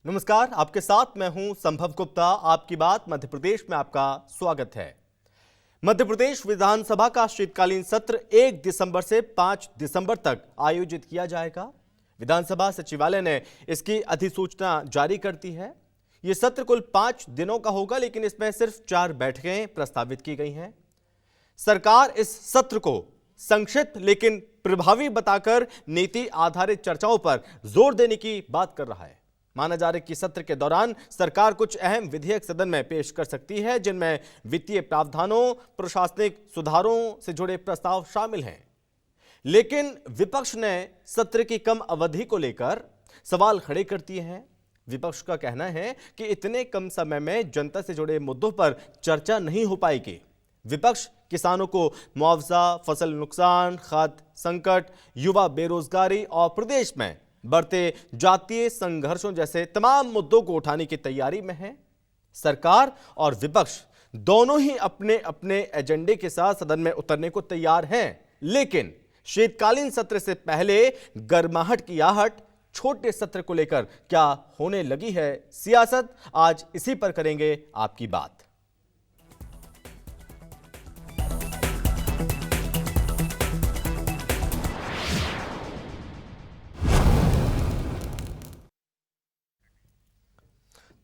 नमस्कार, आपके साथ मैं हूं संभव गुप्ता। आपकी बात मध्य प्रदेश में आपका स्वागत है। मध्य प्रदेश विधानसभा का शीतकालीन सत्र 1 दिसंबर से 5 दिसंबर तक आयोजित किया जाएगा। विधानसभा सचिवालय ने इसकी अधिसूचना जारी कर दी है। यह सत्र कुल 5 दिनों का होगा, लेकिन इसमें सिर्फ 4 बैठकें प्रस्तावित की गई हैं। सरकार इस सत्र को संक्षिप्त लेकिन प्रभावी बताकर नीति आधारित चर्चाओं पर जोर देने की बात कर रहा है। माना जा रहा है कि सत्र के दौरान सरकार कुछ अहम विधेयक सदन में पेश कर सकती है, जिनमें वित्तीय प्रावधानों, प्रशासनिक सुधारों से जुड़े प्रस्ताव शामिल हैं। लेकिन विपक्ष ने सत्र की कम अवधि को लेकर सवाल खड़े कर दिए हैं। विपक्ष का कहना है कि इतने कम समय में जनता से जुड़े मुद्दों पर चर्चा नहीं हो पाएगी। विपक्ष किसानों को मुआवजा, फसल नुकसान, खाद्य संकट, युवा बेरोजगारी और प्रदेश में बढ़ते जातीय संघर्षों जैसे तमाम मुद्दों को उठाने की तैयारी में है। सरकार और विपक्ष दोनों ही अपने अपने एजेंडे के साथ सदन में उतरने को तैयार हैं, लेकिन शीतकालीन सत्र से पहले गर्माहट की आहट छोटे सत्र को लेकर क्या होने लगी है सियासत, आज इसी पर करेंगे आपकी बात।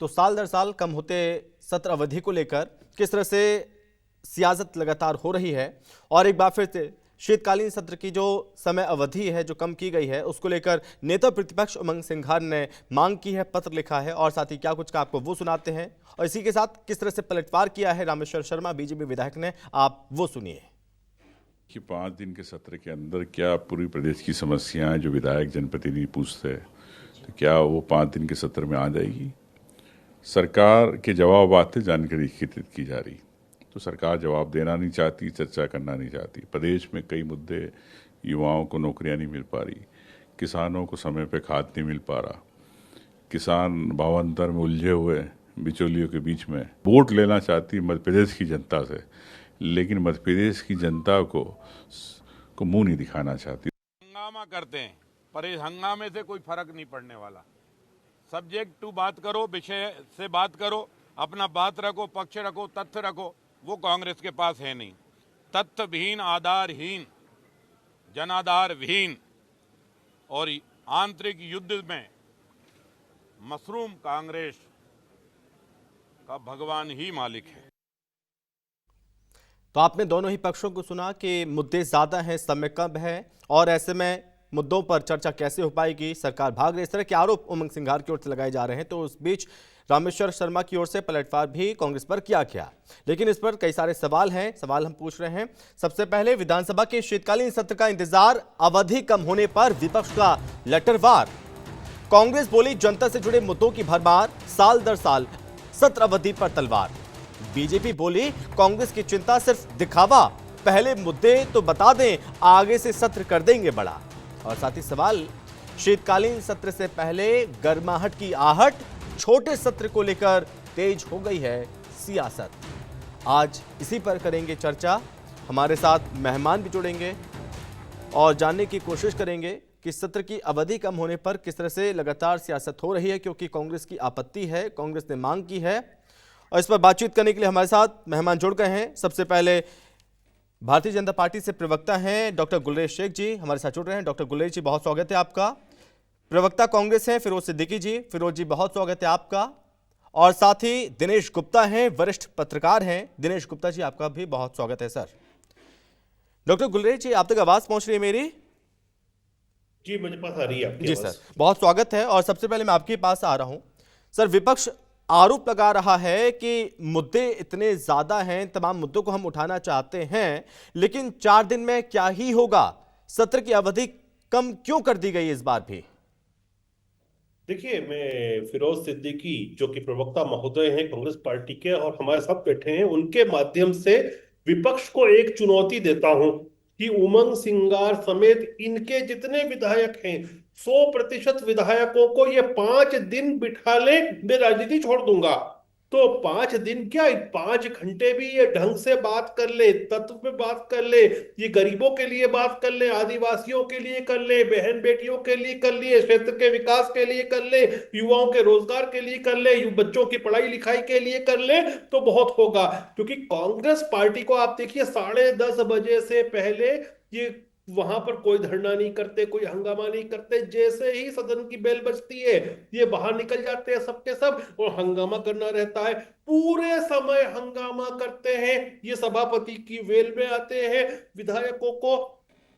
तो साल दर साल कम होते सत्र अवधि को लेकर किस तरह से सियासत लगातार हो रही है, और एक बार फिर से शीतकालीन सत्र की जो समय अवधि है जो कम की गई है, उसको लेकर नेता प्रतिपक्ष उमंग सिंघार ने मांग की है, पत्र लिखा है, और साथ ही क्या कुछ का आपको वो सुनाते हैं। और इसी के साथ किस तरह से पलटवार किया है रामेश्वर शर्मा बीजेपी विधायक ने, आप वो सुनिए। कि 5 दिन के सत्र के अंदर क्या पूरी प्रदेश की समस्याएं जो विधायक जनप्रतिनिधि पूछते हैं, तो क्या वो 5 दिन के सत्र में आ जाएगी? सरकार के जवाब आते जानकारी एकत्रित की जा रही, तो सरकार जवाब देना नहीं चाहती, चर्चा करना नहीं चाहती। प्रदेश में कई मुद्दे, युवाओं को नौकरियां नहीं मिल पा रही, किसानों को समय पे खाद नहीं मिल पा रहा, किसान भावांतर में उलझे हुए बिचौलियों के बीच में वोट लेना चाहती मध्य प्रदेश की जनता से, लेकिन मध्य प्रदेश की जनता को मुंह नहीं दिखाना चाहती। हंगामा करते हैं, पर इस हंगामे से कोई फर्क नहीं पड़ने वाला। सब्जेक्ट टू बात करो, विषय से बात करो, अपना बात रखो, पक्ष रखो, तथ्य रखो। वो कांग्रेस के पास है नहीं। तथ्यहीन, आधारहीन, जनाधारहीन और आंतरिक युद्ध में मशरूम कांग्रेस का भगवान ही मालिक है। तो आपने दोनों ही पक्षों को सुना कि मुद्दे ज्यादा हैं, समय कम है, और ऐसे में मुद्दों पर चर्चा कैसे हो पाएगी, सरकार भाग रही, इस तरह के आरोप उमंग सिंघार की ओर से लगाए जा रहे हैं। तो उस बीच रामेश्वर शर्मा की ओर से पलटवार भी कांग्रेस पर किया गया, लेकिन इस पर कई सारे सवाल हैं। सवाल हम पूछ रहे हैं। सबसे पहले विधानसभा के शीतकालीन सत्र का इंतजार, अवधि कम होने पर विपक्ष का लटरवार। कांग्रेस बोली जनता से जुड़े मुद्दों की भरमार, साल दर साल सत्र अवधि पर तलवार। बीजेपी बोली कांग्रेस की चिंता सिर्फ दिखावा, पहले मुद्दे तो बता दें, आगे से सत्र कर देंगे बड़ा। और साथ ही सवाल, शीतकालीन सत्र से पहले गर्माहट की आहट, छोटे सत्र को लेकर तेज हो गई है सियासत। आज इसी पर करेंगे चर्चा। हमारे साथ मेहमान भी जुड़ेंगे और जानने की कोशिश करेंगे कि सत्र की अवधि कम होने पर किस तरह से लगातार सियासत हो रही है, क्योंकि कांग्रेस की आपत्ति है, कांग्रेस ने मांग की है। और इस पर बातचीत करने के लिए हमारे साथ मेहमान जुड़ गए हैं। सबसे पहले भारतीय जनता पार्टी से प्रवक्ता हैं डॉक्टर गुलरेज शेख जी हमारे साथ जुड़ रहे हैं। डॉक्टर गुलरेज जी, बहुत स्वागत है आपका। प्रवक्ता कांग्रेस हैं फिरोज सिद्दीकी जी, फिरोज जी बहुत स्वागत है आपका। और साथ ही दिनेश गुप्ता हैं, वरिष्ठ पत्रकार हैं। दिनेश गुप्ता जी, आपका भी बहुत स्वागत है सर। डॉक्टर गुलरेज जी, आप तक आवाज पहुंच रही है मेरी? जी, मुझे पास आ रही है आपकी जी आवाज। सर, बहुत स्वागत है। और सबसे पहले मैं आपके पास आ रहा हूं सर। विपक्ष आरोप लगा रहा है कि मुद्दे इतने ज्यादा हैं, तमाम मुद्दों को हम उठाना चाहते हैं, लेकिन 4 दिन में क्या ही होगा, सत्र की अवधि कम क्यों कर दी गई इस बार भी? देखिए, मैं फिरोज सिद्दीकी जो कि प्रवक्ता महोदय हैं कांग्रेस पार्टी के और हमारे साथ बैठे हैं, उनके माध्यम से विपक्ष को एक चुनौती देता हूं कि उमंग सिंगार समेत इनके जितने विधायक हैं 100% विधायकों को ये 5 दिन बिठा ले, मैं राजनीति छोड़ दूंगा। तो 5 दिन क्या, 5 घंटे भी ये ढंग से बात कर ले, तत्व पे बात कर ले, ये गरीबों के लिए बात कर ले, आदिवासियों के लिए कर ले, बहन बेटियों के लिए कर लिए, क्षेत्र के विकास के लिए कर ले, युवाओं के रोजगार के लिए कर ले, बच्चों की पढ़ाई लिखाई के लिए कर ले, तो बहुत होगा। क्योंकि कांग्रेस पार्टी को आप देखिए, 10:30 बजे से पहले ये वहां पर कोई धरना नहीं करते, कोई हंगामा नहीं करते। जैसे ही सदन की बेल बजती है, ये बाहर निकल जाते हैं सबके सब, और हंगामा करना रहता है। पूरे समय हंगामा करते हैं, ये सभापति की वेल में आते हैं, विधायकों को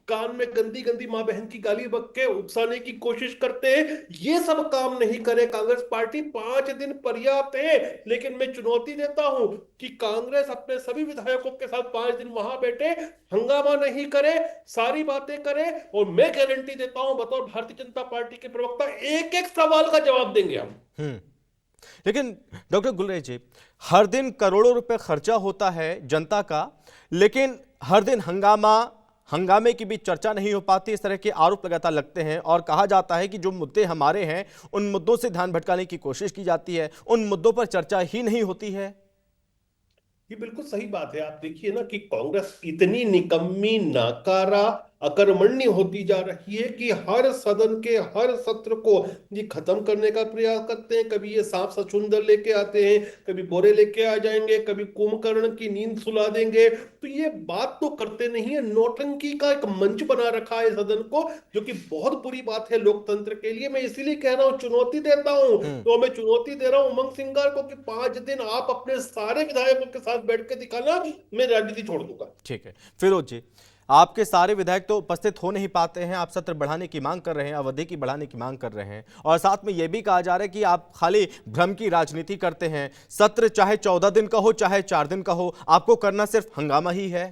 कान में गंदी गंदी मां बहन की गाली बक के उकसाने की कोशिश करते हैं। ये सब काम नहीं करे कांग्रेस पार्टी। 5 दिन पर्याप्त है। लेकिन मैं चुनौती देता हूं कि कांग्रेस अपने सभी विधायकों के साथ 5 दिन वहां बैठे, हंगामा नहीं करे, सारी बातें करे, और मैं गारंटी देता हूं बतौर भारतीय जनता पार्टी के प्रवक्ता, एक एक सवाल का जवाब देंगे हम। लेकिन डॉक्टर गुलरेज जी, हर दिन करोड़ों रुपए खर्चा होता है जनता का, लेकिन हर दिन हंगामे की भी चर्चा नहीं हो पाती। इस तरह के आरोप लगातार लगते हैं और कहा जाता है कि जो मुद्दे हमारे हैं उन मुद्दों से ध्यान भटकाने की कोशिश की जाती है, उन मुद्दों पर चर्चा ही नहीं होती है। ये बिल्कुल सही बात है। आप देखिए ना कि कांग्रेस इतनी निकम्मी, नाकारा, अकर्मण्य होती जा रही है कि हर सदन के हर सत्र को ये खत्म करने का प्रयास करते हैं। कभी ये सांप सचुंदर लेके आते हैं, कभी बोरे लेके आ जाएंगे, कभी कुंभकर्ण की नींद सुला देंगे। तो ये बात तो करते नहीं है, नौटंकी का एक मंच बना रखा है सदन को, जो कि बहुत बुरी बात है लोकतंत्र के लिए। मैं इसीलिए कह रहा हूं, चुनौती देता हूं, तो मैं चुनौती दे रहा हूं उमंग सिंगार को कि 5 दिन आप अपने सारे विधायकों के साथ बैठ के दिखाना, मैं राजनीति छोड़ दूंगा। ठीक है फिरोज जी, आपके सारे विधायक तो उपस्थित हो नहीं पाते हैं, आप सत्र बढ़ाने की मांग कर रहे हैं, अवधि की बढ़ाने की मांग कर रहे हैं, और साथ में यह भी कहा जा रहा है कि आप खाली भ्रम की राजनीति करते हैं। सत्र चाहे 14 दिन का हो, चाहे 4 दिन का हो, आपको करना सिर्फ हंगामा ही है।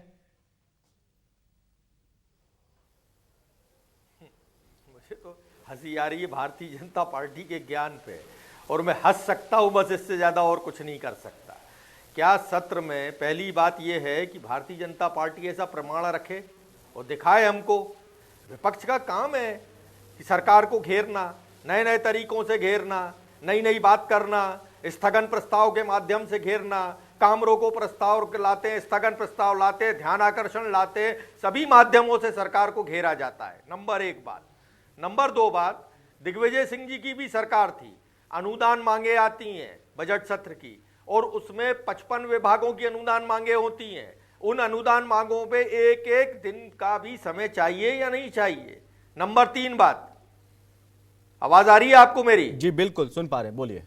मुझे तो हंसी आ रही है भारतीय जनता पार्टी के ज्ञान पे, और मैं हंस सकता हूं, बस इससे ज्यादा और कुछ नहीं कर सकता। क्या सत्र में पहली बात यह है कि भारतीय जनता पार्टी ऐसा प्रमाण रखे और दिखाए हमको। विपक्ष का काम है कि सरकार को घेरना, नए नए तरीकों से घेरना, नई नई बात करना, स्थगन प्रस्ताव के माध्यम से घेरना, काम रोको प्रस्ताव लाते हैं, स्थगन प्रस्ताव लाते हैं, ध्यान आकर्षण लाते हैं, सभी माध्यमों से सरकार को घेरा जाता है। नंबर 1 बात। नंबर 2 बात, दिग्विजय सिंह जी की भी सरकार थी, अनुदान मांगे आती हैं बजट सत्र की, और उसमें 55 विभागों की अनुदान मांगे होती हैं। उन अनुदान मांगों पे एक एक दिन का भी समय चाहिए या नहीं चाहिए। नंबर 3 बात, आवाज आ रही है आपको मेरी? जी बिल्कुल सुन पा रहे हैं, बोलिए।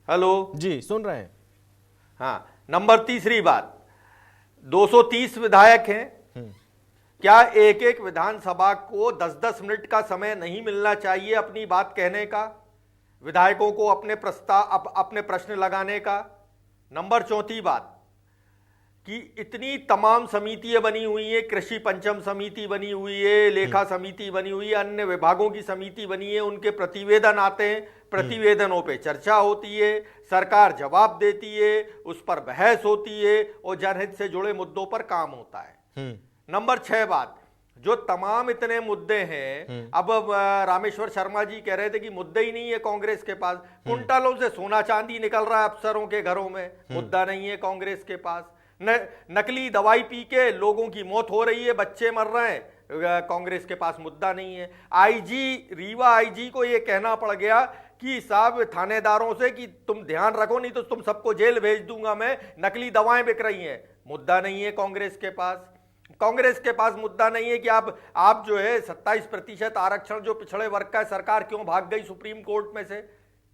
हेलो जी सुन रहे हैं। हाँ, नंबर 3 बात, 230 विधायक हैं, क्या एक एक विधानसभा को 10-10 मिनट का समय नहीं मिलना चाहिए अपनी बात कहने का, विधायकों को अपने प्रश्न लगाने का? नंबर 4 बात कि इतनी तमाम समितियां बनी हुई है, कृषि पंचम समिति बनी हुई है, लेखा समिति बनी हुई है, अन्य विभागों की समिति बनी है, उनके प्रतिवेदन आते हैं, प्रतिवेदनों पे चर्चा होती है, सरकार जवाब देती है, उस पर बहस होती है और जनहित से जुड़े मुद्दों पर काम होता है। नंबर 6 बात, जो तमाम इतने मुद्दे हैं, अब रामेश्वर शर्मा जी कह रहे थे कि मुद्दे ही नहीं है कांग्रेस के पास, कुंटलों से सोना चांदी निकल रहा है अफसरों के घरों में, मुद्दा नहीं है कांग्रेस के पास। नकली दवाई पी के लोगों की मौत हो रही है, बच्चे मर रहे हैं, कांग्रेस के पास मुद्दा नहीं है। रीवा आईजी को यह कहना पड़ गया कि साहब थानेदारों से कि तुम ध्यान रखो, नहीं तो तुम सबको जेल भेज दूंगा मैं, नकली दवाएं बिक रही हैं। मुद्दा नहीं है कांग्रेस के पास। कांग्रेस के पास मुद्दा नहीं है कि आप जो है 27% आरक्षण जो पिछड़े वर्ग का है, सरकार क्यों भाग गई सुप्रीम कोर्ट में से,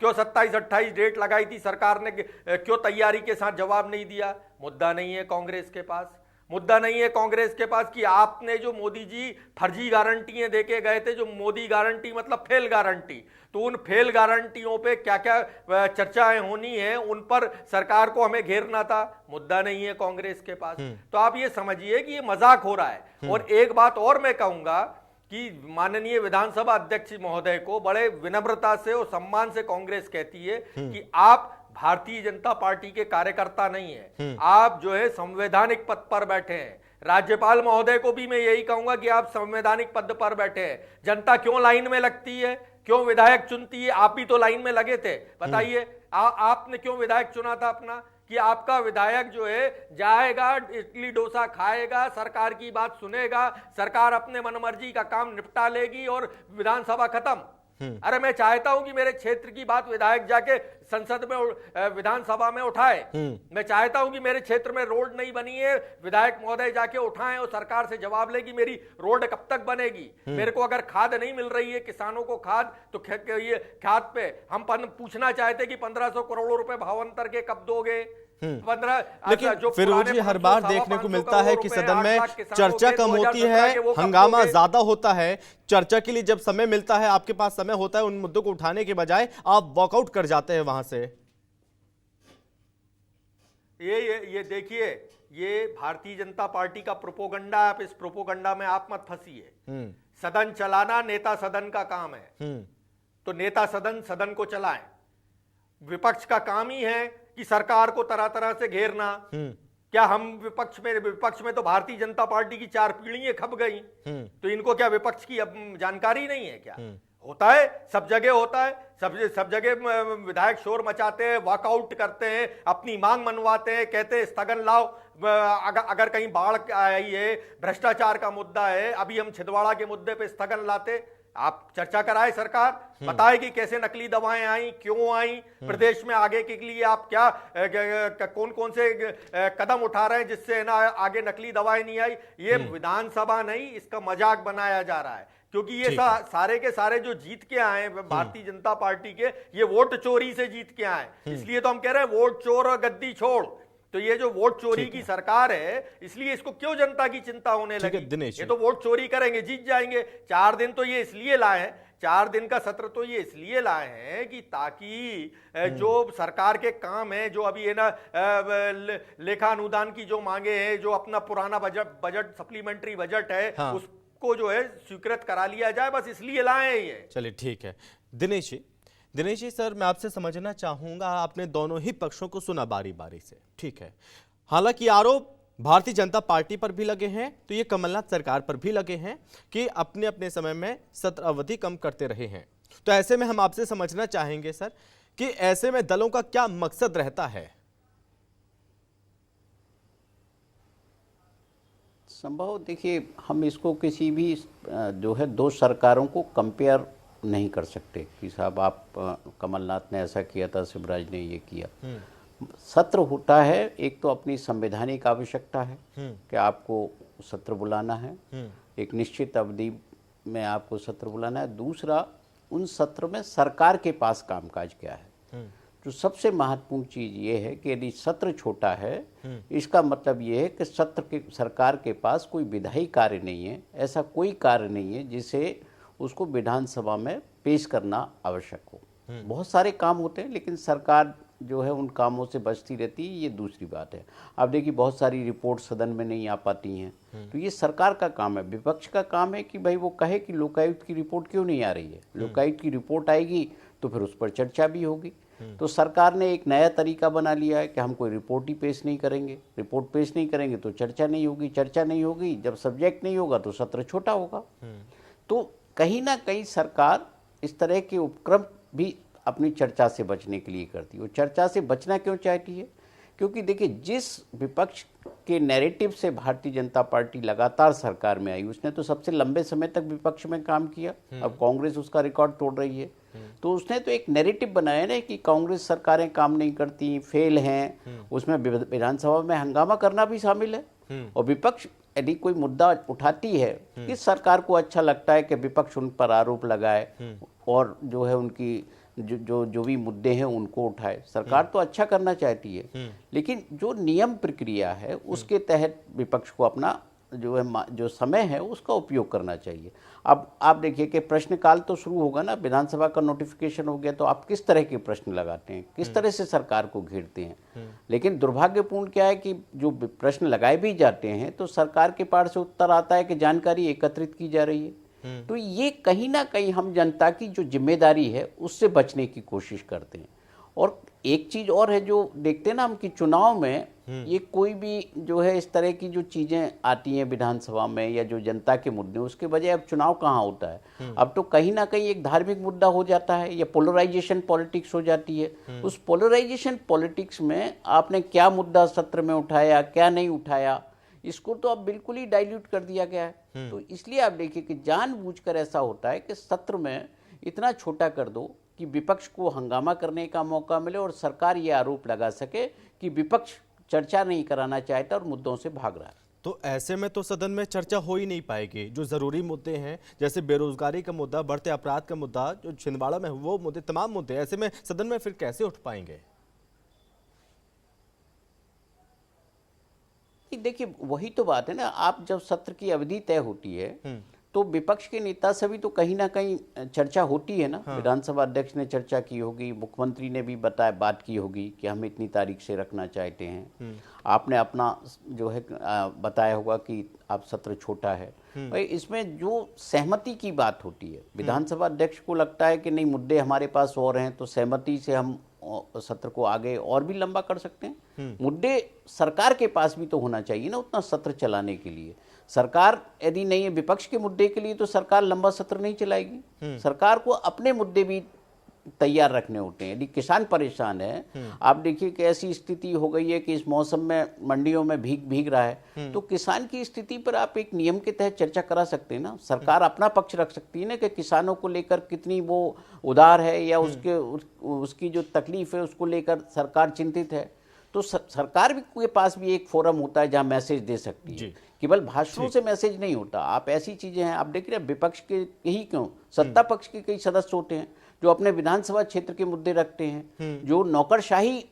क्यों 27-28 डेट लगाई थी सरकार ने, क्यों तैयारी के साथ जवाब नहीं दिया? मुद्दा नहीं है कांग्रेस के पास। मुद्दा नहीं है कांग्रेस के पास कि आपने जो मोदी जी फर्जी गारंटियां देके गए थे, जो मोदी गारंटी मतलब फेल गारंटी, तो उन फेल गारंटियों पे क्या क्या चर्चाएं होनी है, उन पर सरकार को हमें घेरना था। मुद्दा नहीं है कांग्रेस के पास। तो आप ये समझिए कि ये मजाक हो रहा है। और एक बात और मैं कहूंगा कि माननीय विधानसभा अध्यक्ष महोदय को बड़े विनम्रता से और सम्मान से कांग्रेस कहती है कि आप भारतीय जनता पार्टी के कार्यकर्ता नहीं है, आप जो है संवैधानिक पद पर बैठे हैं। राज्यपाल महोदय को भी मैं यही कहूंगा कि आप संवैधानिक पद पर बैठे हैं। जनता क्यों लाइन में लगती है, क्यों विधायक चुनती है? आप भी तो लाइन में लगे थे, बताइए। आपने क्यों विधायक चुना था अपना? कि आपका विधायक जो है जाएगा, इडली डोसा खाएगा, सरकार की बात सुनेगा, सरकार अपने मनमर्जी का काम निपटा लेगी और विधानसभा खत्म। अरे मैं चाहता हूं कि मेरे क्षेत्र की बात विधायक जाके संसद में, विधानसभा में उठाए। मैं चाहता हूं कि मेरे क्षेत्र में रोड नहीं बनी है, विधायक महोदय जाके उठाएं और सरकार से जवाब ले कि मेरी रोड कब तक बनेगी। मेरे को अगर खाद नहीं मिल रही है, किसानों को खाद, तो ये खाद पे हम पूछना चाहते कि 1500 करोड़ रुपए भावांतर के कब दोगे? 15। लेकिन फिरोज जी, हर बार देखने को मिलता है कि सदन में चर्चा कम होती है, हंगामा ज्यादा होता है। चर्चा के लिए जब समय मिलता है, आपके पास समय होता है, उन मुद्दों को उठाने के बजाय आप वॉकआउट कर जाते हैं वहां से। ये देखिए, ये भारतीय जनता पार्टी का प्रोपोगंडा है। आप इस प्रोपोगंडा में आप मत फंसिए। सदन चलाना नेता सदन का काम है, तो नेता सदन को चलाएं। विपक्ष का काम ही है कि सरकार को तरह तरह से घेरना। क्या हम विपक्ष में तो भारतीय जनता पार्टी की 4 पीढ़ियां खप गई, तो इनको क्या विपक्ष की अब जानकारी नहीं है क्या? होता है, सब जगह होता है। सब जगह विधायक शोर मचाते हैं, वॉकआउट करते हैं, अपनी मांग मनवाते हैं, कहते हैं स्थगन लाओ। अगर कहीं बाढ़ आई है, भ्रष्टाचार का मुद्दा है, अभी हम छिंदवाड़ा के मुद्दे पे स्थगन लाते। आप चर्चा कराए, सरकार बताए कि कैसे नकली दवाएं आई, क्यों आई, प्रदेश में आगे के लिए आप क्या कौन कौन से कदम उठा रहे हैं जिससे ना आगे नकली दवाएं नहीं आई। ये विधानसभा नहीं, इसका मजाक बनाया जा रहा है। क्योंकि ये सारे के सारे जो जीत के आए भारतीय जनता पार्टी के, ये वोट चोरी से जीत के आए। इसलिए तो हम कह रहे हैं वोट चोर और गद्दी छोड़। तो ये जो वोट चोरी की सरकार है, इसलिए इसको क्यों जनता की चिंता होने लगी? ये तो वोट चोरी करेंगे, जीत जाएंगे। 4 दिन तो ये इसलिए लाए हैं, 4 दिन का सत्र तो ये इसलिए लाए हैं कि ताकि जो सरकार के काम है, जो अभी है ना लेखा अनुदान की जो मांगे हैं, जो अपना पुराना बजट सप्लीमेंट्री बजट है, उसको जो है स्वीकृत करा लिया जाए, बस इसलिए लाए हैं ये। चलिए ठीक है। दिनेश जी सर, मैं आपसे समझना चाहूंगा, आपने दोनों ही पक्षों को सुना बारी बारी से, ठीक है। हालांकि आरोप भारतीय जनता पार्टी पर भी लगे हैं, तो ये कमलनाथ सरकार पर भी लगे हैं कि अपने अपने समय में सत्र अवधि कम करते रहे हैं। तो ऐसे में हम आपसे समझना चाहेंगे सर कि ऐसे में दलों का क्या मकसद रहता है? संभव, देखिए, हम इसको किसी भी जो है 2 सरकारों को कंपेयर नहीं कर सकते कि साहब आप कमलनाथ ने ऐसा किया था, शिवराज ने ये किया। सत्र होता है, एक तो अपनी संवैधानिक आवश्यकता है कि आपको सत्र बुलाना है, एक निश्चित अवधि में आपको सत्र बुलाना है। दूसरा, उन सत्र में सरकार के पास कामकाज क्या है। जो सबसे महत्वपूर्ण चीज ये है कि यदि सत्र छोटा है, इसका मतलब ये है कि सरकार के पास कोई विधायी कार्य नहीं है, ऐसा कोई कार्य नहीं है जिसे उसको विधानसभा में पेश करना आवश्यक हो। बहुत सारे काम होते हैं, लेकिन सरकार जो है उन कामों से बचती रहती है, ये दूसरी बात है। आप देखिए, बहुत सारी रिपोर्ट सदन में नहीं आ पाती हैं, तो ये सरकार का काम है। विपक्ष का काम है कि भाई वो कहे कि लोकायुक्त की रिपोर्ट क्यों नहीं आ रही है। लोकायुक्त की रिपोर्ट आएगी तो फिर उस पर चर्चा भी होगी। तो सरकार ने एक नया तरीका बना लिया है कि हम कोई रिपोर्ट ही पेश नहीं करेंगे। रिपोर्ट पेश नहीं करेंगे तो चर्चा नहीं होगी, चर्चा नहीं होगी, जब सब्जेक्ट नहीं होगा तो सत्र छोटा होगा। तो कहीं ना कहीं सरकार इस तरह के उपक्रम भी अपनी चर्चा से बचने के लिए करती है। वो चर्चा से बचना क्यों चाहती है? क्योंकि देखिए, जिस विपक्ष के नैरेटिव से भारतीय जनता पार्टी लगातार सरकार में आई, उसने तो सबसे लंबे समय तक विपक्ष में काम किया। अब कांग्रेस उसका रिकॉर्ड तोड़ रही है, तो उसने तो एक नैरेटिव बनाया ना कि कांग्रेस सरकारें काम नहीं करती, फेल हैं। उसमें विधानसभा में हंगामा करना भी शामिल है। और विपक्ष यदि कोई मुद्दा उठाती है, किस सरकार को अच्छा लगता है कि विपक्ष उन पर आरोप लगाए और जो है उनकी जो भी मुद्दे हैं उनको उठाए। सरकार तो अच्छा करना चाहती है, लेकिन जो नियम प्रक्रिया है उसके तहत विपक्ष को अपना जो समय है उसका उपयोग करना चाहिए। अब आप देखिए कि प्रश्नकाल तो शुरू होगा ना, विधानसभा का नोटिफिकेशन हो गया, तो आप किस तरह के प्रश्न लगाते हैं, किस तरह से सरकार को घेरते हैं। लेकिन दुर्भाग्यपूर्ण क्या है कि जो प्रश्न लगाए भी जाते हैं तो सरकार के पास से उत्तर आता है कि जानकारी एकत्रित की जा रही है। तो ये कहीं ना कहीं हम जनता की जो जिम्मेदारी है उससे बचने की कोशिश करते हैं। और एक चीज और है जो देखते हैं ना हम कि चुनाव में ये कोई भी जो है इस तरह की जो चीजें आती हैं विधानसभा में या जो जनता के मुद्दे, उसके बजाय अब चुनाव कहाँ होता है। अब तो कहीं ना कहीं एक धार्मिक मुद्दा हो जाता है या पोलराइजेशन पॉलिटिक्स हो जाती है। उस पोलराइजेशन पॉलिटिक्स में आपने क्या मुद्दा सत्र में उठाया, क्या नहीं उठाया, इसको तो अब बिल्कुल ही डाइल्यूट कर दिया गया है। तो इसलिए आप देखिए कि जानबूझकर ऐसा होता है कि सत्र में इतना छोटा कर दो कि विपक्ष को हंगामा करने का मौका मिले और सरकार ये आरोप लगा सके कि विपक्ष चर्चा नहीं कराना चाहता और मुद्दों से भाग रहा है। तो ऐसे में तो सदन में चर्चा हो ही नहीं पाएगी। जो जरूरी मुद्दे हैं, जैसे बेरोजगारी का मुद्दा, बढ़ते अपराध का मुद्दा, जो छिंदवाड़ा में वो मुद्दे, तमाम मुद्दे, ऐसे में सदन में फिर कैसे उठ पाएंगे? देखिए वही तो बात है ना, आप जब सत्र की अवधि तय होती है तो विपक्ष के नेता सभी तो कहीं ना कहीं चर्चा होती है ना। विधानसभा अध्यक्ष ने चर्चा की होगी, मुख्यमंत्री ने भी बात की होगी कि हम इतनी तारीख से रखना चाहते हैं। आपने अपना जो है बताया होगा कि आप सत्र छोटा है। भाई इसमें जो सहमति की बात होती है, विधानसभा अध्यक्ष को लगता है कि नहीं मुद्दे हमारे पास और हैं, तो सहमति से हम सत्र को आगे और भी लंबा कर सकते हैं। मुद्दे सरकार के पास भी तो होना चाहिए ना उतना सत्र चलाने के लिए। सरकार यदि नहीं है विपक्ष के मुद्दे के लिए, तो सरकार लंबा सत्र नहीं चलाएगी। सरकार को अपने मुद्दे भी तैयार रखने होते हैं। यदि किसान परेशान है, आप देखिए कि ऐसी स्थिति हो गई है कि इस मौसम में मंडियों में भीग रहा है, तो किसान की स्थिति पर आप एक नियम के तहत चर्चा करा सकते हैं ना। सरकार अपना पक्ष रख सकती है ना कि किसानों को लेकर कितनी वो उदार है या उसकी जो तकलीफ है उसको लेकर सरकार चिंतित है। तो सरकार के पास भी एक फोरम होता है जहां मैसेज दे सकती है। केवल भाषणों से मैसेज नहीं होता। आप ऐसी चीजें हैं, आप देख रहे हैं विपक्ष के ही क्यों, सत्ता पक्ष के कई सदस्य होते हैं जो अपने विधानसभा क्षेत्र के मुद्दे रखते हैं, जो नौकरशाही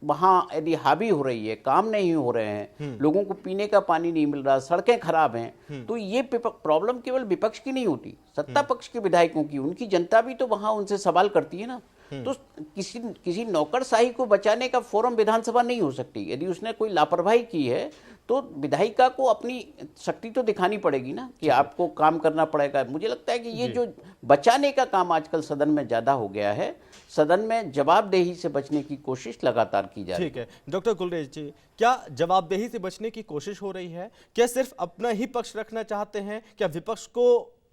वहां यदि हावी हो रही है, काम नहीं हो रहे हैं, लोगों को पीने का पानी नहीं मिल रहा, सड़कें खराब हैं, तो ये प्रॉब्लम केवल विपक्ष की नहीं होती, सत्ता पक्ष के विधायकों की, उनकी जनता भी तो वहां उनसे सवाल करती है ना। तो किसी नौकरशाही को बचाने का फोरम विधानसभा नहीं हो सकती। यदि उसने कोई लापरवाही की है तो विधायिका को अपनी शक्ति तो दिखानी पड़ेगी ना कि आपको काम करना पड़ेगा। मुझे लगता है कि ये जो बचाने का काम आजकल सदन में ज्यादा हो गया है, सदन में जवाबदेही से बचने की कोशिश लगातार की जा रही है। ठीक है डॉक्टर गुलरेज जी, क्या जवाबदेही से बचने की कोशिश हो रही है? क्या सिर्फ अपना ही पक्ष रखना चाहते हैं? क्या विपक्ष को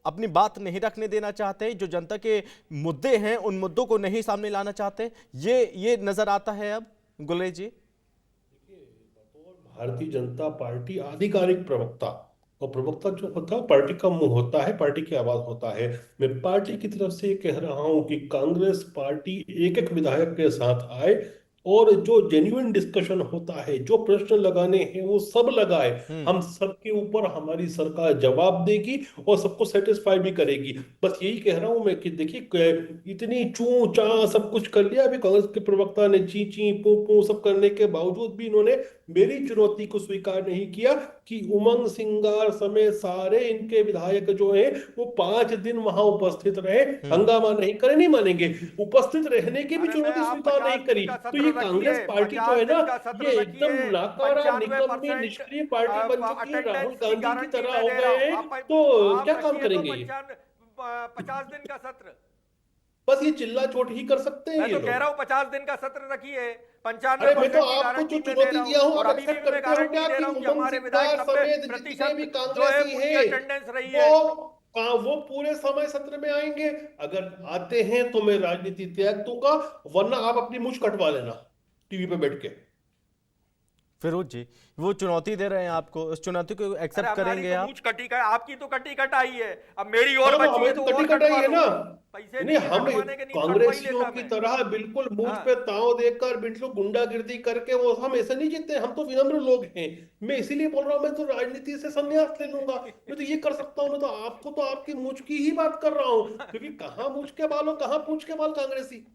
अपनी बात नहीं रखने देना चाहते? जो जनता के मुद्दे हैं उन मुद्दों को नहीं सामने लाना चाहते, ये नजर आता है अब गुलरेज जी? भारतीय जनता पार्टी आधिकारिक प्रवक्ता, और प्रवक्ता जो होता है पार्टी का मुंह होता है, पार्टी की आवाज होता है। मैं पार्टी की तरफ से कह रहा हूं कि कांग्रेस पार्टी एक एक विधायक के साथ आए और जो जेन्युइन डिस्कशन होता है, जो प्रश्न लगाने हैं वो सब लगाए। हम सबके ऊपर हमारी सरकार जवाब देगी और सबको सेटिस्फाई भी करेगी। बस यही कह रहा हूं मैं कि देखिए इतनी चू चा सब कुछ कर लिया, अभी कांग्रेस के प्रवक्ता ने ची ची पू पू सब करने के बावजूद भी इन्होंने मेरी चुनौती को स्वीकार नहीं किया कि उमंग सिंगार समेत सारे इनके विधायक जो हैं वो 5 दिन वहां उपस्थित रहे, हंगामा नहीं करे। नहीं मानेंगे, उपस्थित रहने की भी चुनौती स्वीकार नहीं करी। तो ये कांग्रेस पार्टी जो है ना, ये एकदम नाकारा निकम्मी निष्क्रिय पार्टी बन चुकी है, राहुल गांधी की तरह हो गए हैं। तो क्या काम करेंगे? 50 दिन का सत्र, बस ये चिल्ला चोट ही कर सकते हैं। मैं तो कह रहा हूँ 50 दिन का सत्र रखिए, 95। अरे मैं तो आपको जो चुनौती दिया हूँ, आप एक्सेप्ट करते हो क्या कि उमंग सिंगार समेत जितने भी कांग्रेसी हैं वो पूरे समय सत्र में आएंगे? अगर आते हैं तो मैं राजनीति त्याग दूंगा, वरना आप अपनी मूंछ कटवा लेना टीवी पे बैठ के। फिरोज जी, वो चुनौती दे रहे हैं आपको, उस चुनौती को एक्सेप्ट करेंगे आप? मूंछ कटी का, आपकी तो कटी कटाई है, अब मेरी और बची है तो कटी कटाई है ना। पैसे नहीं, हम कांग्रेसियों की तरह बिल्कुल मूंछ पे ताव देकर बिल्कुल गुंडागिर्दी करके वो हम ऐसे नहीं जीते। हम तो विनम्र लोग हैं। मैं इसीलिए बोल रहा हूँ, मैं तो राजनीति से संन्यास ले लूंगा। मैं तो ये कर सकता हूँ, मैं तो आपको तो आपकी मूंछ की ही बात कर रहा हूँ, क्योंकि कहाँ मूंछ के बाल और कहाँ पूंछ के बाल कांग्रेसी।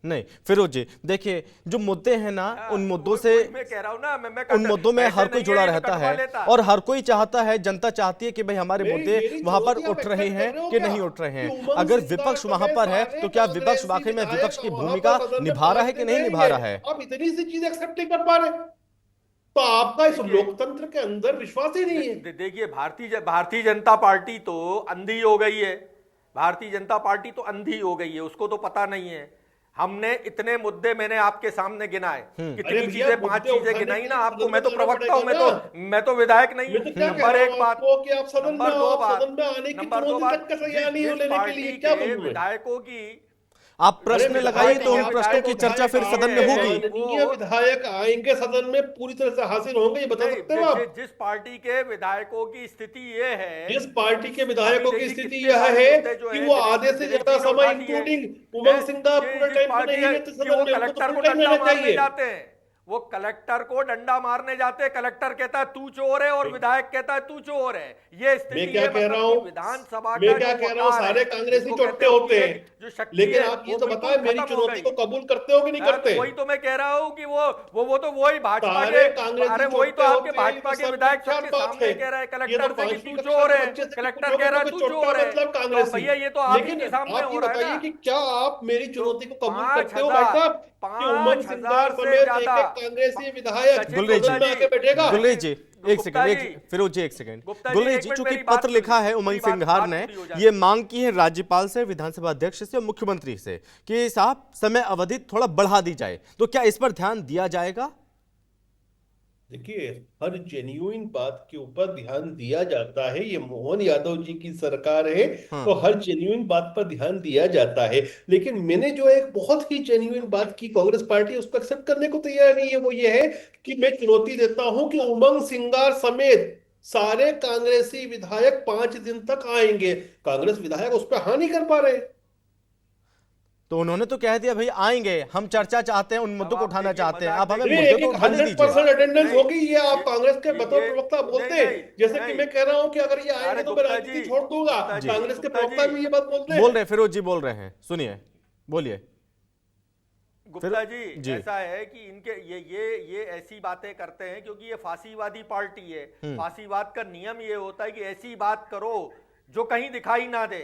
नहीं फिरोज जी, देखिए जो मुद्दे हैं ना, उन मुद्दों से मैं कह रहा हूं ना, मैं उन मुद्दों में हर कोई जुड़ा रहता है और हर कोई चाहता है, जनता चाहती है कि भाई हमारे मुद्दे वहां पर उठ रहे हैं कि नहीं उठ रहे हैं। अगर विपक्ष वहां पर है तो क्या विपक्ष वाकई में विपक्ष की भूमिका निभा रहा है कि नहीं निभा रहा है? आप इतनी सी चीज एक्सेप्ट नहीं कर पा रहे तो आपका इस लोकतंत्र के अंदर विश्वास ही नहीं है। देखिए भारतीय जनता पार्टी तो अंधी हो गई है। भारतीय जनता पार्टी तो अंधी हो गई है, उसको तो पता नहीं है। हमने इतने मुद्दे मैंने आपके सामने गिनाए, अरे कितनी भैया, चीजें, 5 मुद्दे चीजें उठाने गिनाई के ना लिए आपको। सदन मैं तो में जाना प्रवक्ता हूं, पड़ेगा ना। मैं तो विधायक नहीं मैं तो हूं। क्या कह नंबर रहा एक हूं बात, आपको कि आप सदन में नंबर दो आओ, बात, सदन में आने की नंबर दो चुनौती बात, तक का तैयार नहीं जिस लेने के पार्टी लिए क्या के बोलूं मैं? विधायकों की आप प्रश्न लगाइए तो उन विधायक प्रश्नों की चर्चा फिर सदन में होगी। माननीय विधायक आएंगे सदन में, पूरी तरह से हाजिर होंगे, ये बता नहीं, सकते हो आप? जिस पार्टी के विधायकों की स्थिति ये है, जिस पार्टी के विधायकों अभी की देखिए स्थिति कितने यह सारे है मुद्दे जो कि है वो दिनेश- आधे से दिनेश ज्यादा जी ने समय उठा लिए इंक्लूडिंग हैं। उमंग सिंघार जिस पूरे टाइम पे पार्टी नहीं है रहते कि सदन वो में, उनको तो कलेक्टर को फुल टाइम डंडा रहना मारने चाहिए। जाते हैं, वो कलेक्टर को डंडा मारने जाते हैं, कलेक्टर कहता है तू चोर है और विधायक कहता है तू चोर है। ये स्थिति मैं क्या है, कह रहा मतलब कि हूँ, विधानसभा मैं का क्या जो कह रहा हूँ, वकार है, सारे कांग्रेसी जिसको चोट्टे कहते हैं होते कि हैं, जो शक्ति लेकिन है, आप ये वो तो बिल्कुल बताएं मेरी खत्म हो चुनौती गई। को कबूल करते हो कि नहीं करते? वही तो मैं कह रहा हूँ कि वो तो वही भाजपा सारे के, कांग्रेसी अरे वही तो चोट्टे आपके होते हैं, ये भाजपा तो के सब विधायक विख्यात सबके बात सामने है। कह रहा है ये तो कलेक्टर से कि 5वीं तू कक्षा चोर के है, बच्चे से कलेक्टर पूछोगे कह रहा तो है कोई तू चोट्टा चोर है। मतलब तो कांग्रेसी। भैया ये तो आप ही लेकिन के सामने आप हो ये रहा है बताइए ना। कि क्या आप मेरी चुनौती को कबूल करते हो 5,000 भाई साहब कि उमंग सिंघार 5,000 से समेत ज्यादा एक कांग्रेसी विधायक सचिन गुलेरी सदन में आके बैठेगा? गुलेरी जी एक गुप्ता सेकंड, जी, एक फिरोज जी एक सेकंड। गुप्ता जी, गुलेरी एक जी, मिनट चूंकि मेरी बात पत्र सुनिए, लिखा है उमंग पूरी बात सिंघार ने, पूरी हो जाए। ये मांग की है राज्यपाल से, विधानसभा अध्यक्ष से और मुख्यमंत्री से कि साहब समय अवधि थोड़ा बढ़ा दी जाए, तो क्या इस पर ध्यान दिया जाएगा? देखिए, हर जेन्युइन बात के ऊपर ध्यान दिया जाता है। ये मोहन यादव जी की सरकार है तो हर जेन्युइन बात पर ध्यान दिया जाता है। लेकिन मैंने जो एक बहुत ही जेन्युइन बात की, कांग्रेस पार्टी उसको एक्सेप्ट करने को तैयार नहीं है। वो ये है कि मैं चुनौती देता हूं कि उमंग सिंघार समेत सारे कांग्रेसी विधायक 5 दिन तक आएंगे। कांग्रेस विधायक उस पर हाँ नहीं कर पा रहे। तो उन्होंने तो कह दिया भाई आएंगे, हम चर्चा चाहते हैं, उन मुद्दों को आप उठाना देखिए, चाहते हैं, मजाक आप हमें देखिए, मुद्दे एक तो एक उठाने 100% दीजिए। अटेंडेंस नहीं, होगी, ये आप कांग्रेस के बतौर ये- प्रवक्ता बोलते नहीं, हैं। नहीं, जैसे कि नहीं। मैं कह रहा हूं कि अगर ये आएंगे अरे तो मैं गुप्ता राजनीति जी, छोड़ दूंगा। गुप्ता जी, कांग्रेस के गुप्ता प्रवक्ता जी, भी ये बात बोलते बोल हैं। रहे फिरोज जी बोल रहे हैं, सुनिए, बोलिए। गुप्ता जी, जी। ऐसा है कि इनके ये ऐसी बातें करते हैं क्योंकि ये फांसीवादी पार्टी है। फांसीवाद का नियम ये होता है कि ऐसी बात करो जो कहीं दिखाई ना दे।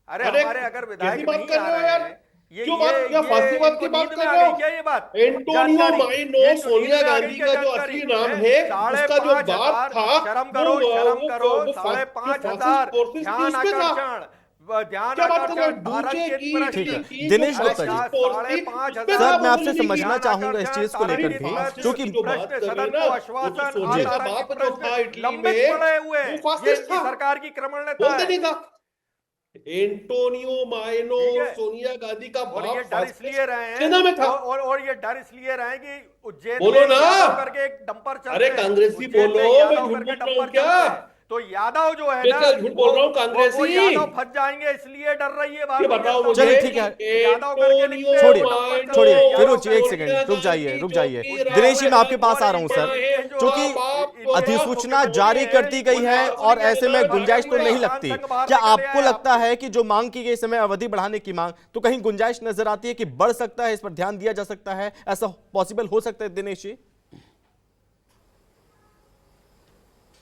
अरे हमारे अगर विधायक कैसी बात नहीं कर आ रहे हो रहे यार? हैं, क्यों बात, क्या फांसीवाद की इनको बात नींद कर में आ रहे गई हो? क्या ये बात? एंटोनियो जानकारी, माइनो ये तो सोनिया नींद में आ गई गांधी क्या का जो जानकारी? असली नाम है, उसका जो 5,500 बाप था, शर्म करो, शर्म करो, वो 5,500 फोर्सेस थी, ध्यान उस पे था। आकर्षण, ध्यान क्या बात कर रहे हो? आकर्षण, भारत डूचे के की प्रश्न। ठीक है, की दिनेश जो गुप्ता जी। फास्टिस्ट फोर्स थी, उस पे था सर मैं आपसे मुसोलिनी की। समझना चाहूंगा इस चीज को लेकर भी, क्योंकि जो बात कर रहे हैं ना, वो तो सोनिया का बाप जो था इटली लंबित में, पड़े हुए वो ये फास्टिस्ट इनकी था, सरकार की क्रमणता बोलते है। नहीं था। एंटोनियो माइनो ठीक है। सोनिया गांधी का और बाप ये डर इसलिए रहे हैं, सेना में था। और ये डर इसलिए रहे हैं कि उज्जैन बोलो में ना। यादव करके एक डंपर चलते अरे हैं। कांग्रेसी उज्जैन में बोलो, मैं यादव झूठ करके बोल रहा हूँ डंपर क्या? चलते हैं। तो यादव जो है मैं ना, क्या झूठ बोल रहा हूँ? वो कांग्रेसी यादव फंस जाएंगे इसलिए डर रही है ये भारतीय बताओ जनता मुझे, चलिए, ठीक है। यादव करके लिखते हैं, छोड़िए, वो डंपर चलते छोड़िए हैं, फिरोज जी, यादव एक करके। सेकंड रुक जाइए, रुक जाइए। जो दिनेश जी मैं आपके पास और आ रहा हूं सर, इनके जो क्योंकि इनके अधिसूचना जो जारी मुख्यमंत्री कर दी गई है हैं, और ऐसे में गुंजाइश तो नहीं किसान लगती। संघ बाहर क्या निकले आपको हैं लगता आपको? है कि जो मांग की गई समय अवधि बढ़ाने की मांग, तो कहीं गुंजाइश नजर आती है कि बढ़ सकता है, इस पर ध्यान दिया जा सकता है, ऐसा पॉसिबल हो सकता है दिनेश जी?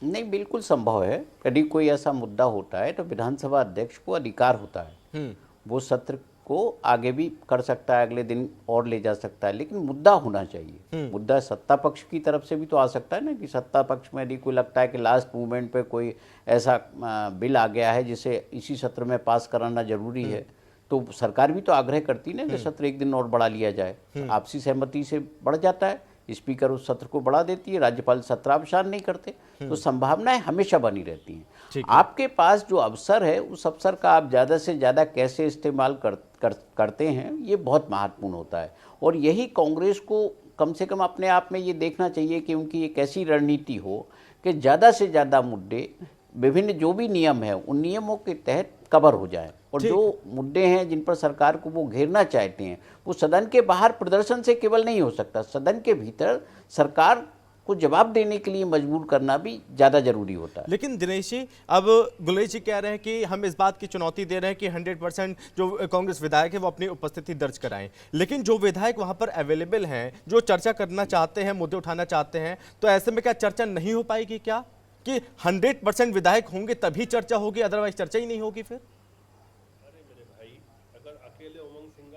नहीं, बिल्कुल संभव है। यदि कोई ऐसा मुद्दा होता है तो विधानसभा अध्यक्ष को अधिकार होता है, वो सत्र को आगे भी कर सकता है, अगले दिन और ले जा सकता है, लेकिन मुद्दा होना चाहिए। मुद्दा सत्ता पक्ष की तरफ से भी तो आ सकता है ना, कि सत्ता पक्ष में यदि कोई लगता है कि लास्ट मूवमेंट पे कोई ऐसा बिल आ गया है जिसे इसी सत्र में पास कराना जरूरी है, तो सरकार भी तो आग्रह करती है ना कि सत्र एक दिन और बढ़ा लिया जाए। आपसी सहमति से बढ़ जाता है, स्पीकर उस सत्र को बढ़ा देती है, राज्यपाल सत्रावसान नहीं करते, तो संभावनाएं हमेशा बनी रहती हैं। आपके पास जो अवसर है, उस अवसर का आप ज़्यादा से ज़्यादा कैसे इस्तेमाल करते हैं, ये बहुत महत्वपूर्ण होता है। और यही कांग्रेस को कम से कम अपने आप में ये देखना चाहिए कि उनकी एक ऐसी रणनीति हो कि ज़्यादा से ज़्यादा मुद्दे, विभिन्न जो भी नियम है, उन नियमों के तहत कवर हो जाए, और जो मुद्दे हैं जिन पर सरकार को वो घेरना चाहते हैं, वो सदन के बाहर प्रदर्शन से केवल नहीं हो सकता, सदन के भीतर सरकार को जवाब देने के लिए मजबूर करना भी ज़्यादा जरूरी होता है। लेकिन दिनेश जी, अब गुलेश जी कह रहे हैं कि हम इस बात की चुनौती दे रहे हैं कि 100% जो कांग्रेस विधायक है वो अपनी उपस्थिति दर्ज कराएं, लेकिन जो विधायक वहां पर अवेलेबल हैं, जो चर्चा करना चाहते हैं, मुद्दे उठाना चाहते हैं, तो ऐसे में क्या चर्चा नहीं हो पाएगी क्या? कि 100% विधायक होंगे तभी चर्चा होगी, अदरवाइज चर्चा ही नहीं होगी फिर?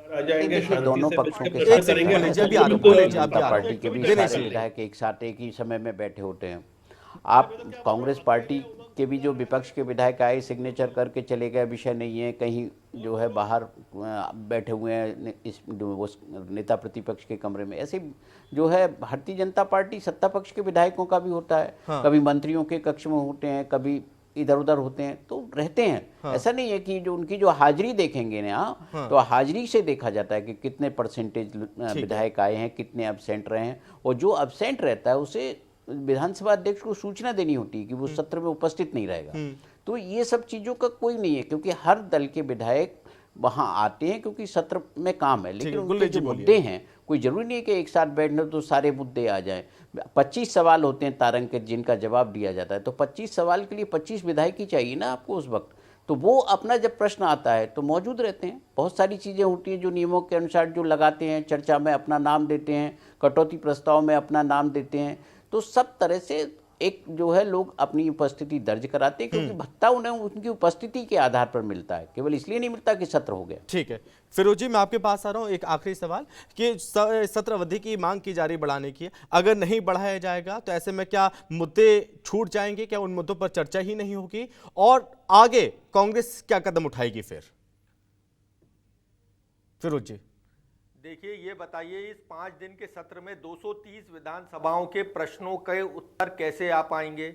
आ जाएंगे, देखिए, दोनों पक्षों के एक सेकंड, बोलिए जी, अभी आ रहा हूं, बोलिए जी, अभी आ रहा हूं। पार्टी के भी दिनेश सारे जी। विधायक एक साथ एक ही समय में बैठे होते हैं। आप कांग्रेस पार्टी के भी जो विपक्ष के विधायक आए, सिग्नेचर करके चले गए, विषय नहीं है, कहीं जो है बाहर बैठे हुए हैं इस वो नेता प्रतिपक्ष के कमरे में। ऐसे जो है भारतीय जनता पार्टी सत्ता पक्ष के विधायकों का भी होता है। कभी मंत्रियों के कक्ष में होते हैं, कभी इधर उधर होते हैं, तो रहते हैं। ऐसा नहीं है कि जो उनकी जो हाजिरी देखेंगे ना, तो हाजिरी से देखा जाता है कि कितने परसेंटेज विधायक आए हैं, कितने एब्सेंट रहे हैं, और जो एब्सेंट रहता है उसे विधानसभा अध्यक्ष को सूचना देनी होती है कि वो सत्र में उपस्थित नहीं रहेगा। तो ये सब चीजों का कोई नहीं है, क्योंकि हर दल के विधायक वहां आते हैं क्योंकि सत्र में काम है, लेकिन उनके जो मुद्दे हैं, कोई जरूरी नहीं है कि एक साथ बैठने तो सारे मुद्दे आ जाएं। 25 सवाल होते हैं तारंकित जिनका जवाब दिया जाता है, तो 25 सवाल के लिए 25 विधायक ही चाहिए ना आपको उस वक्त। तो वो अपना जब प्रश्न आता है तो मौजूद रहते हैं। बहुत सारी चीज़ें होती हैं जो नियमों के अनुसार जो लगाते हैं, चर्चा में अपना नाम देते हैं, कटौती प्रस्ताव में अपना नाम देते हैं। तो सब तरह से एक जो है लोग अपनी उपस्थिति दर्ज कराते हैं, क्योंकि भत्ता उन्हें उनकी उपस्थिति के आधार पर मिलता है, केवल इसलिए नहीं मिलता कि सत्र हो गया। ठीक है फिरोज जी, मैं आपके पास आ रहा हूं। एक आखिरी सवाल कि सत्र अवधि की मांग की जा रही बढ़ाने की, अगर नहीं बढ़ाया जाएगा तो ऐसे में क्या मुद्दे छूट जाएंगे? क्या उन मुद्दों पर चर्चा ही नहीं होगी? और आगे कांग्रेस क्या कदम उठाएगी फिर? फिरोज जी देखिए, ये बताइए इस 5 दिन के सत्र में 230 विधानसभाओं के प्रश्नों के उत्तर कैसे आ पाएंगे?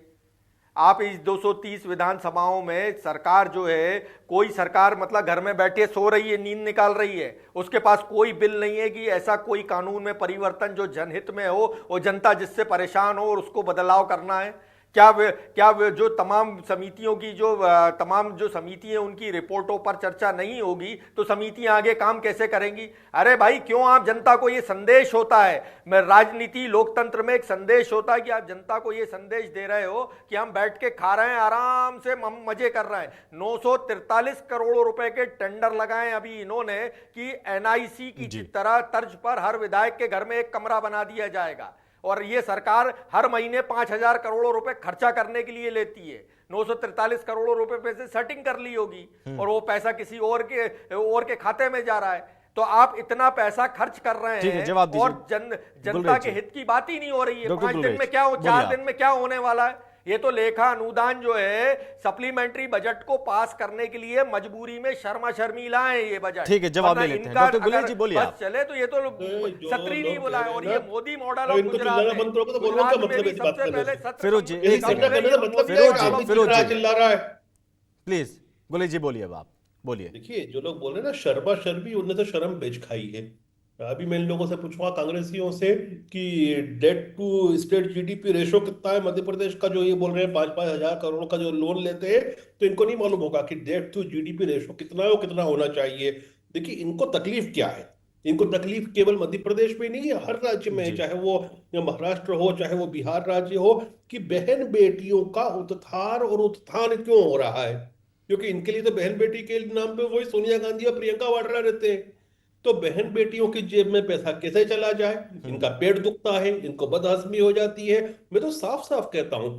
आप इस 230 विधानसभाओं में सरकार जो है, कोई सरकार मतलब घर में बैठे सो रही है, नींद निकाल रही है, उसके पास कोई बिल नहीं है कि ऐसा कोई कानून में परिवर्तन जो जनहित में हो और जनता जिससे परेशान हो और उसको बदलाव करना है। क्या वे जो तमाम समितियों की तमाम जो समिति है उनकी रिपोर्टों पर चर्चा नहीं होगी तो समितियां आगे काम कैसे करेंगी? अरे भाई, क्यों आप जनता को ये संदेश होता है, मैं राजनीति लोकतंत्र में एक संदेश होता है कि आप जनता को ये संदेश दे रहे हो कि हम बैठ के खा रहे हैं, आराम से हम मजे कर रहे हैं। 943 करोड़ रुपए के टेंडर लगाए अभी इन्होंने कि NIC की तरह तर्ज पर हर विधायक के घर में एक कमरा बना दिया जाएगा, और ये सरकार हर महीने 5,000 करोड़ रुपए खर्चा करने के लिए लेती है। 943 करोड़ रुपए पैसे सेटिंग कर ली होगी और वो पैसा किसी और के खाते में जा रहा है। तो आप इतना पैसा खर्च कर रहे हैं और जनता के हित की बात ही नहीं हो रही है। 5 दिन में क्या हो, 4 दिन में क्या होने वाला है? ये तो लेखा अनुदान जो है सप्लीमेंट्री बजट को पास करने के लिए मजबूरी में शर्मा शर्मीला है ये बजट। ठीक है, जवाब ले लेते हैं। डॉक्टर गुलेरिया जी बोलिए। बस चले तो ये तो सत्री नहीं बोला है, और ये मोदी मॉडल ऑफ गुजरात में फिरोज जी प्लीज गुलेरिया जी बोलिए, अब आप बोलिए। देखिए, जो लोग बोल रहे हैं ना शर्मा शर्मी, उनने तो शर्म बेच खाई है। अभी मैं इन लोगों से पूछूंगा कांग्रेसियों से कि debt to state GDP ratio कितना है मध्य प्रदेश का, जो ये बोल रहे हैं 5-5 हजार करोड़ का जो लोन लेते हैं, तो इनको नहीं मालूम होगा कि डेट टू GDP रेशो कितना है, वो कितना होना चाहिए। देखिए, इनको तकलीफ क्या है? इनको तकलीफ केवल मध्य प्रदेश में नहीं है, हर राज्य में, चाहे वो महाराष्ट्र हो, चाहे वो बिहार राज्य हो, कि बहन बेटियों का उत्थान और उत्थान क्यों हो रहा है? क्योंकि इनके लिए तो बहन बेटी के नाम पे वही सोनिया गांधी और प्रियंका वाड्रा रहते हैं। तो बहन बेटियों की जेब में पैसा कैसे चला जाए? इनका पेट दुखता है, इनको बदहजमी हो जाती है। मैं तो साफ साफ कहता हूं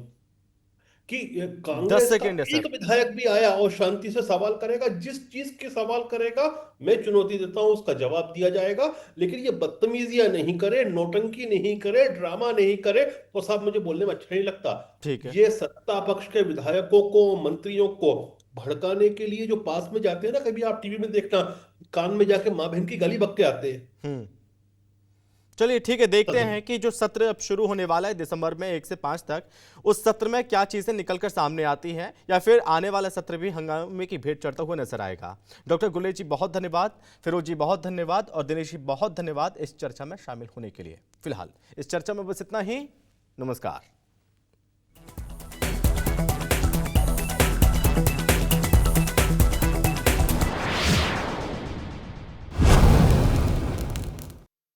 कि कांग्रेस का एक विधायक भी आया और शांति से सवाल करेगा, जिस चीज के सवाल करेगा मैं चुनौती देता हूं उसका जवाब दिया जाएगा। लेकिन ये बदतमीजियां नहीं करे, नौटंकी नहीं करे, ड्रामा नहीं करे, तो साहब मुझे बोलने में अच्छा नहीं लगता। ठीक है, ये सत्ता पक्ष के विधायकों को, मंत्रियों को भड़काने के लिए जो पास में जाते हैं ना, कभी आप टीवी में देखना, कान में जाके माँ बहन की गाली बक के आते हैं। चलिए ठीक है, देखते हैं कि जो सत्र अब शुरू होने वाला है दिसंबर में 1 से 5 तक, उस सत्र में क्या चीजें निकलकर सामने आती हैं, या फिर आने वाला सत्र भी हंगामे की भेंट चढ़ता हुआ नजर आएगा। डॉक्टर गुलेरिया जी बहुत धन्यवाद, फिरोज जी बहुत धन्यवाद, और दिनेश जी बहुत धन्यवाद इस चर्चा में शामिल होने के लिए। फिलहाल इस चर्चा में बस इतना ही। नमस्कार।